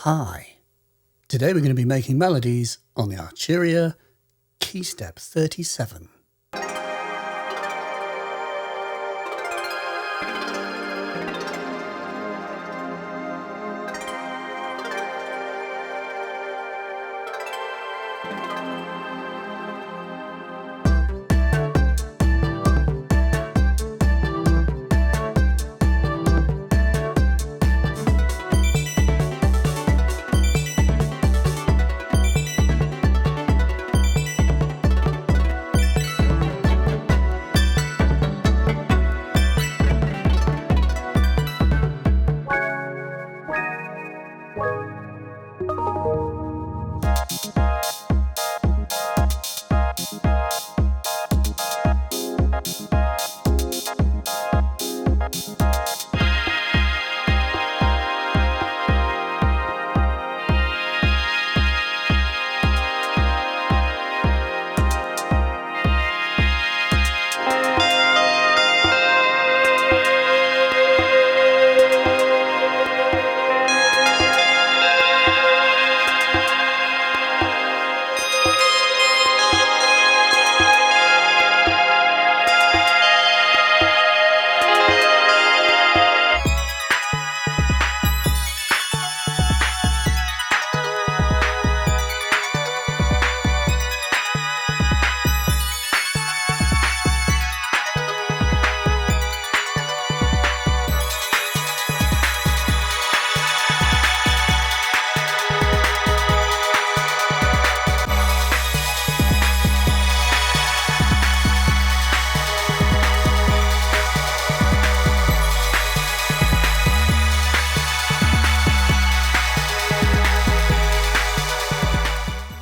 Hi, today we're going to be making melodies on the Arturia KeyStep 37.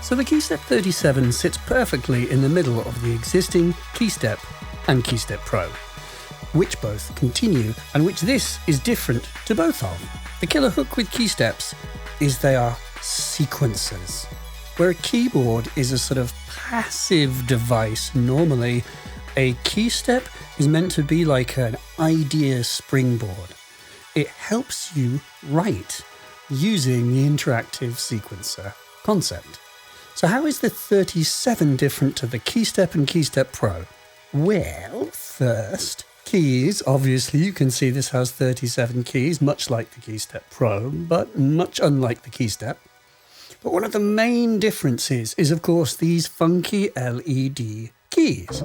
So the KeyStep 37 sits perfectly in the middle of the existing KeyStep and KeyStep Pro, which both continue and which this is different to both of. The killer hook with KeySteps is they are sequencers. Where a keyboard is a sort of passive device, normally a KeyStep is meant to be like an idea springboard. It helps you write using the interactive sequencer concept. So how is the 37 different to the KeyStep and KeyStep Pro? Well, first, keys. Obviously, you can see this has 37 keys, much like the KeyStep Pro, but much unlike the KeyStep. But one of the main differences is, of course, these funky LED keys,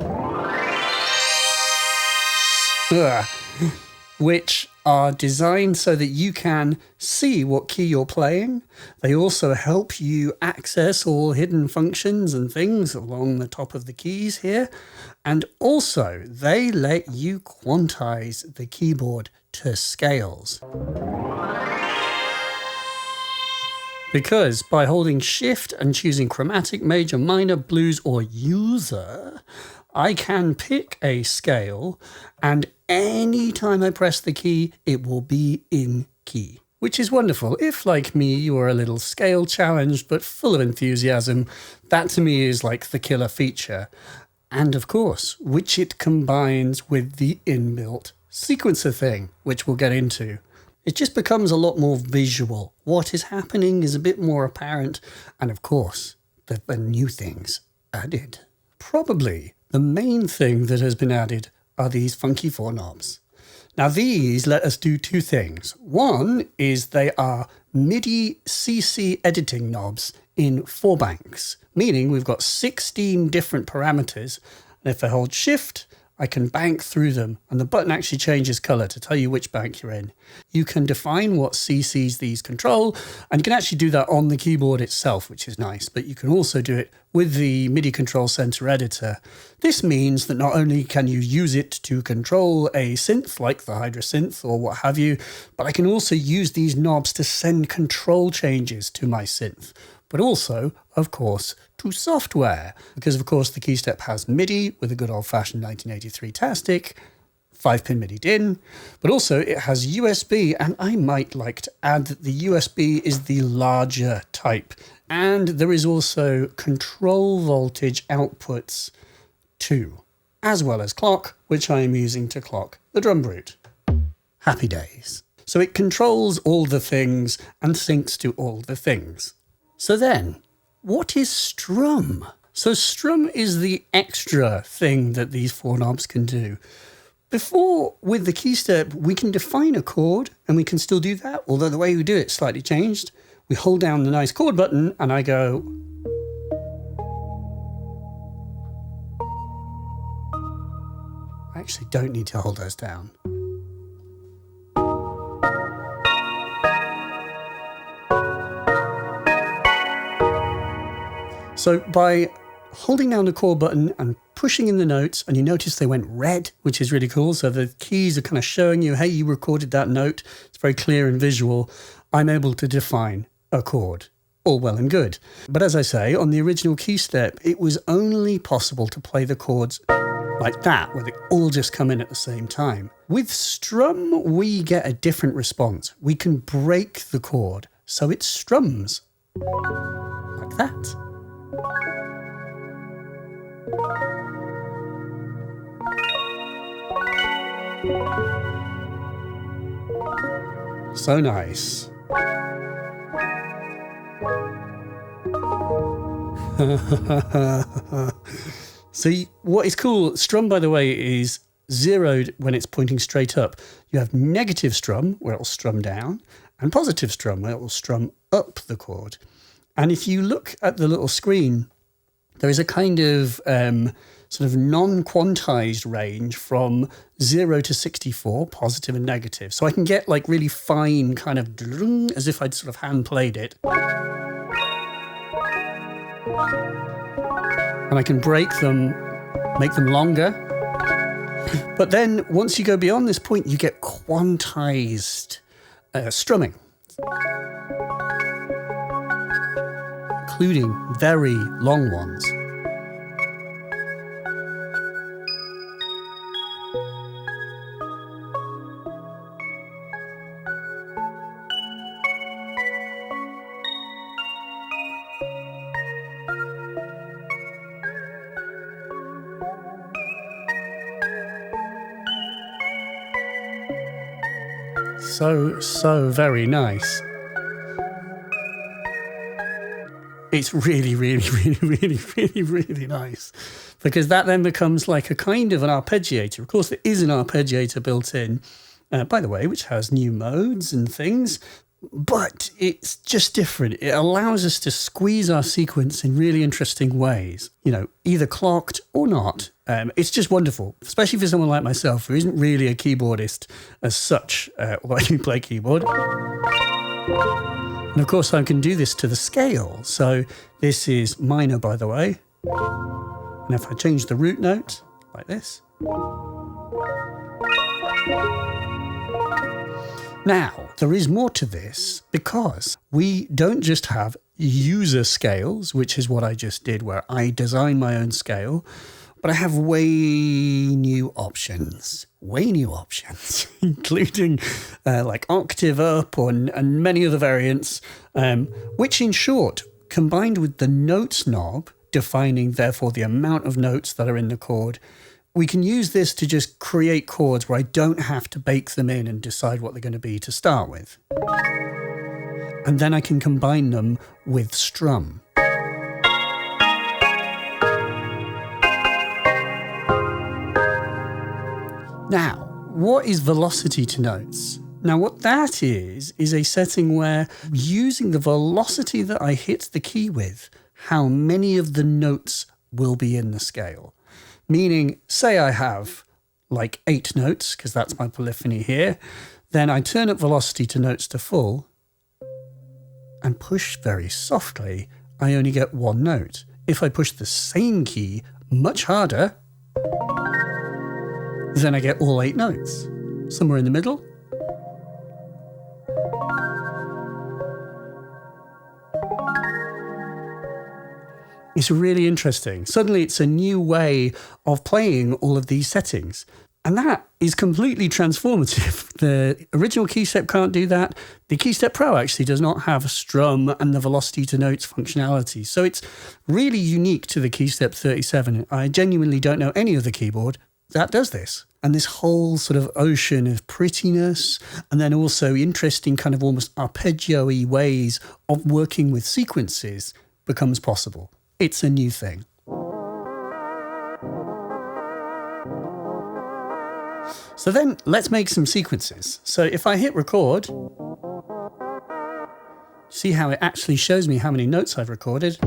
which are designed so that you can see what key you're playing. They also help you access all hidden functions and things along the top of the keys here. And also, they let you quantize the keyboard to scales. Because by holding Shift and choosing chromatic, major, minor, blues, or user, I can pick a scale, and any time I press the key, it will be in key, which is wonderful. If, like me, you are a little scale challenged but full of enthusiasm, that to me is like the killer feature. And of course, which it combines with the inbuilt sequencer thing, which we'll get into. It just becomes a lot more visual. What is happening is a bit more apparent, and of course, there are new things added. Probably the main thing that has been added are these funky 4 knobs. Now these let us do two things. One is they are MIDI CC editing knobs in 4 banks, meaning we've got 16 different parameters, and if I hold Shift, I can bank through them, and the button actually changes color to tell you which bank you're in. You can define what CCs these control, and you can actually do that on the keyboard itself, which is nice, but you can also do it with the MIDI Control Center editor. This means that not only can you use it to control a synth like the Hydrasynth or what have you, but I can also use these knobs to send control changes to my synth. But also, of course, to software, because of course the KeyStep has MIDI with a good old-fashioned 1983 Tastic, 5-pin MIDI DIN, but also it has USB, and I might like to add that the USB is the larger type, and there is also control voltage outputs too, as well as clock, which I am using to clock the DrumBrute. Happy days. So it controls all the things and syncs to all the things. So then, what is Strum? So Strum is the extra thing that these 4 knobs can do. Before, with the KeyStep, we can define a chord, and we can still do that, although the way we do it slightly changed. We hold down the nice chord button, and I go... I actually don't need to hold those down. So by holding down the chord button and pushing in the notes, and you notice they went red, which is really cool. So the keys are kind of showing you, hey, you recorded that note. It's very clear and visual. I'm able to define a chord. All well and good. But as I say, on the original KeyStep, it was only possible to play the chords like that, where they all just come in at the same time. With Strum, we get a different response. We can break the chord, so it strums like that. So nice. See, what is cool, Strum, by the way, is zeroed when it's pointing straight up. You have negative strum, where it will strum down, and positive strum, where it will strum up the chord. And if you look at the little screen, there is a kind of sort of non-quantized range from 0 to 64, positive and negative. So I can get like really fine kind of as if I'd sort of hand played it. And I can break them, make them longer. But then once you go beyond this point, you get quantized strumming, including very long ones. So very nice. It's really nice, because that then becomes like a kind of an arpeggiator. Of course, there is an arpeggiator built in, by the way, which has new modes and things, but it's just different. It allows us to squeeze our sequence in really interesting ways, you know, either clocked or not. It's just wonderful, especially for someone like myself who isn't really a keyboardist as such, although I do play keyboard. And of course, I can do this to the scale. So this is minor, by the way. And if I change the root note like this. Now, there is more to this, because we don't just have user scales, which is what I just did, where I design my own scale, but I have way new options, including like octave up and many other variants, which in short, combined with the notes knob, defining therefore the amount of notes that are in the chord, we can use this to just create chords where I don't have to bake them in and decide what they're going to be to start with. And then I can combine them with Strum. Now, what is velocity to notes? Now, what that is a setting where, using the velocity that I hit the key with, how many of the notes will be in the scale. Meaning, say I have like 8 notes, because that's my polyphony here, then I turn up velocity to notes to full and push very softly, I only get 1 note. If I push the same key much harder, then I get all 8 notes. Somewhere in the middle. It's really interesting. Suddenly it's a new way of playing all of these settings. And that is completely transformative. The original KeyStep can't do that. The KeyStep Pro actually does not have strum and the velocity to notes functionality. So it's really unique to the KeyStep 37. I genuinely don't know any other keyboard that does this. and this whole sort of ocean of prettiness, and then also interesting kind of almost arpeggio-y ways of working with sequences becomes possible. It's a new thing. So then let's make some sequences. So if I hit record, see how it actually shows me how many notes I've recorded.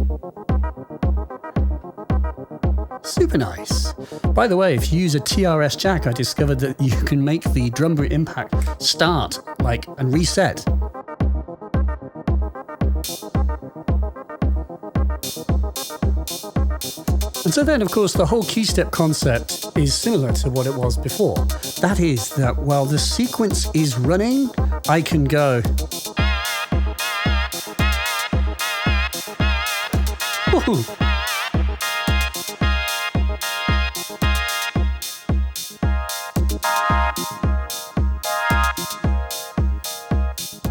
Super nice. By the way, if you use a TRS jack, I discovered that you can make the DrumBrute Impact start and reset. And so then, of course, the whole KeyStep concept is similar to what it was before. That is that while the sequence is running, I can go. Woohoo!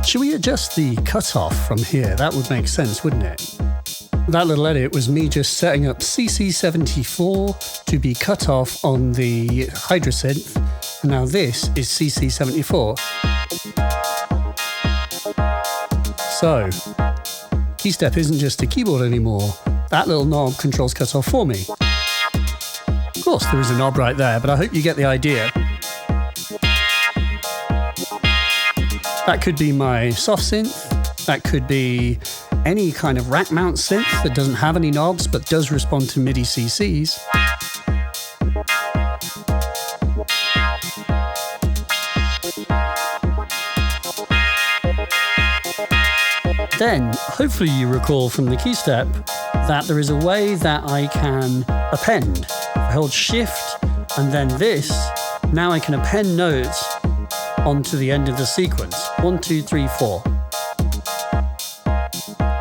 Should we adjust the cutoff from here? That would make sense, wouldn't it? That little edit was me just setting up CC74 to be cut off on the Hydrasynth, and now this is CC74. So, KeyStep isn't just a keyboard anymore. That little knob controls cutoff for me. Of course, there is a knob right there, but I hope you get the idea. That could be my soft synth. That could be any kind of rack mount synth that doesn't have any knobs but does respond to MIDI CCs. Then, hopefully you recall from the KeyStep that there is a way that I can append. If I hold Shift and then this, now I can append notes onto the end of the sequence. 1, 2, 3, 4.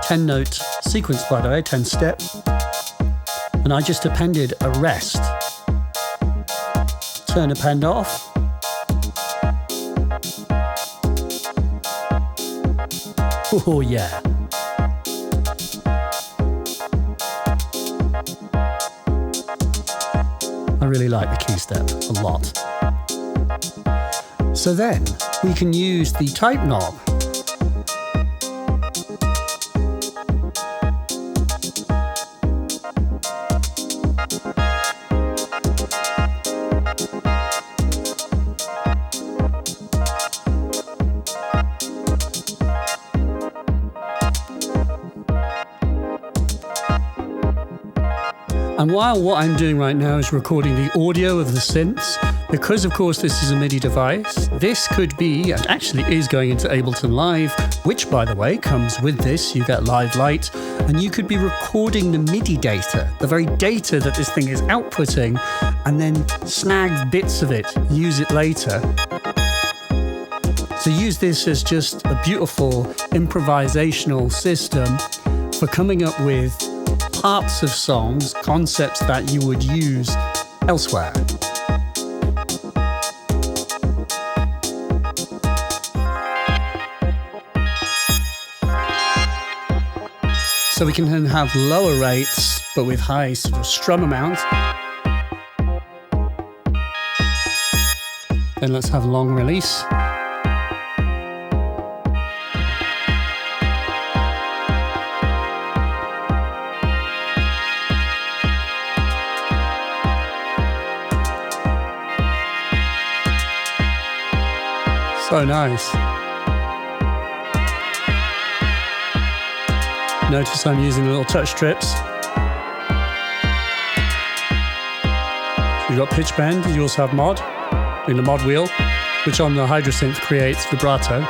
10 note sequence, by the way, 10 step. And I just appended a rest. Turn append off. Oh yeah. I really like the KeyStep a lot. So then we can use the type knob. And while what I'm doing right now is recording the audio of the synths, because of course this is a MIDI device, this could be, and actually is going into Ableton Live, which by the way comes with this, you get live light, and you could be recording the MIDI data, the very data that this thing is outputting, and then snag bits of it, use it later. So use this as just a beautiful improvisational system for coming up with parts of songs, concepts that you would use elsewhere. So we can then have lower rates, but with high sort of strum amounts. Then let's have long release. So nice. Notice I'm using little touch strips. You've got pitch bend, you also have mod, doing the mod wheel, which on the Hydrasynth creates vibrato.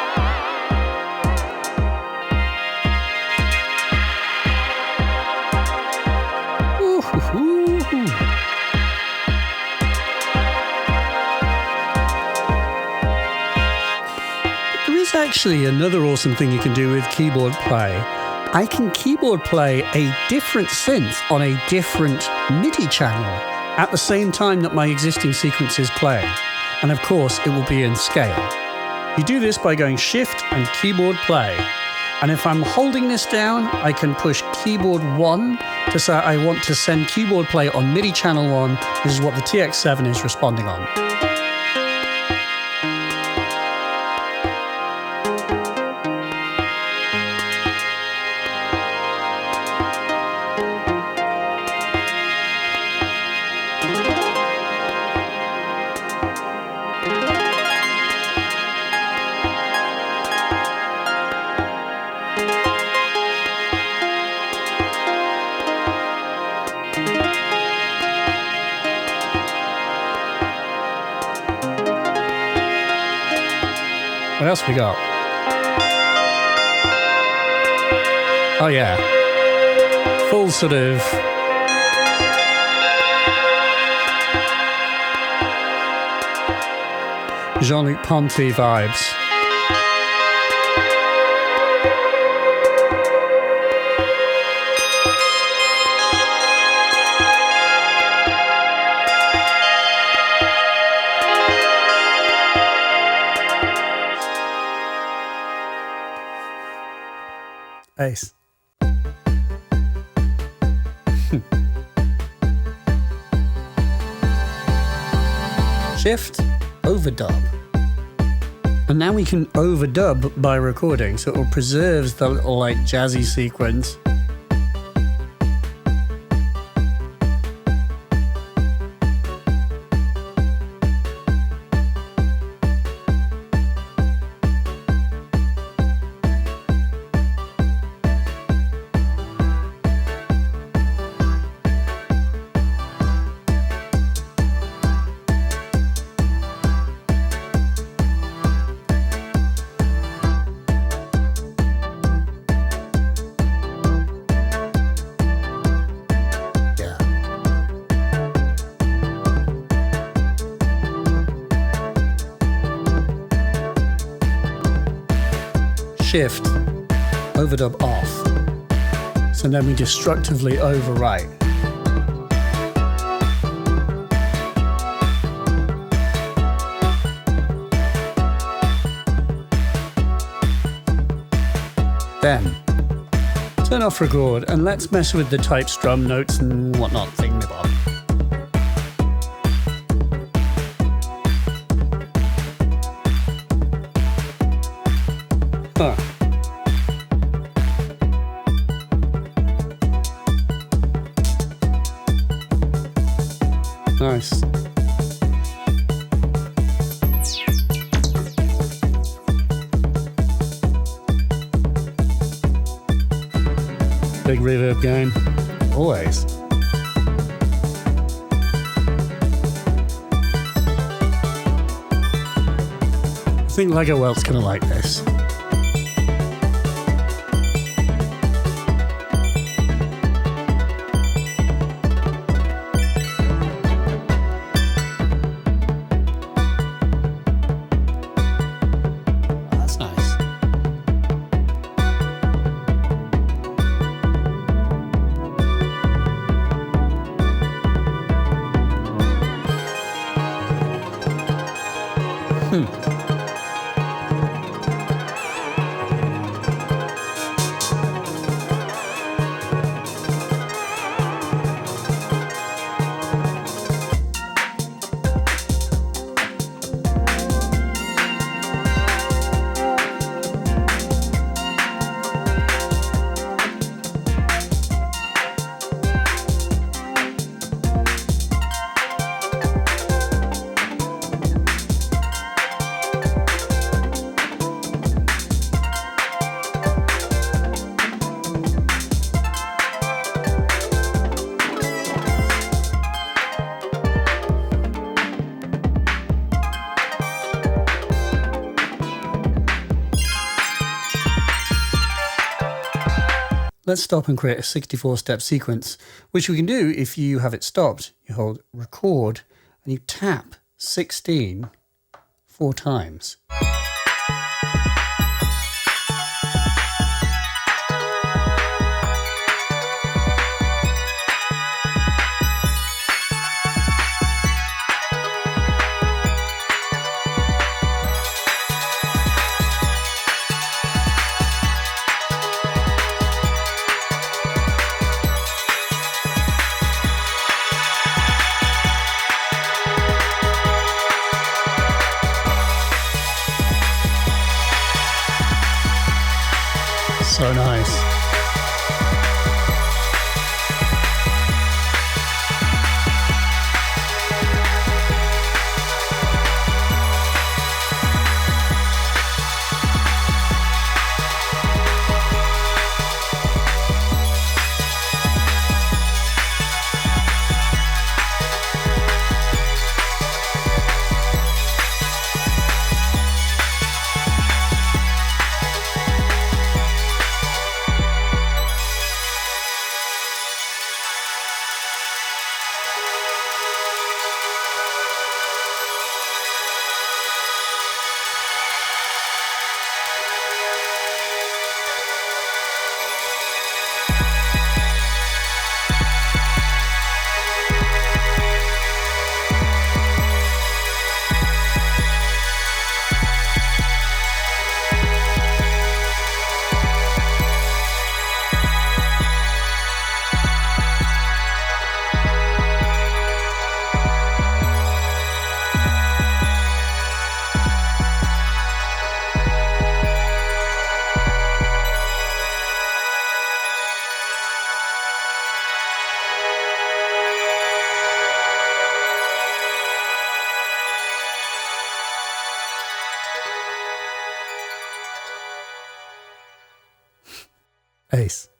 Actually, another awesome thing you can do with keyboard play. I can keyboard play a different synth on a different MIDI channel at the same time that my existing sequence is playing. And of course, it will be in scale. You do this by going Shift and keyboard play. And if I'm holding this down, I can push keyboard 1 to say I want to send keyboard play on MIDI channel 1. This is what the TX7 is responding on. What else we got? Oh yeah. Full sort of Jean-Luc Ponty vibes. Ace. Shift, overdub. And now we can overdub by recording, so it preserves the little like jazzy sequence. Shift, overdub off. So then we destructively overwrite. Then, turn off record and let's mess with the type strum notes and whatnot thingamabob. Huh. Nice. Big reverb gain, always. I think Lego Welt's gonna like this. Let's stop and create a 64-step sequence, which we can do if you have it stopped. You hold record and you tap 16 4 times. So nice. Ace.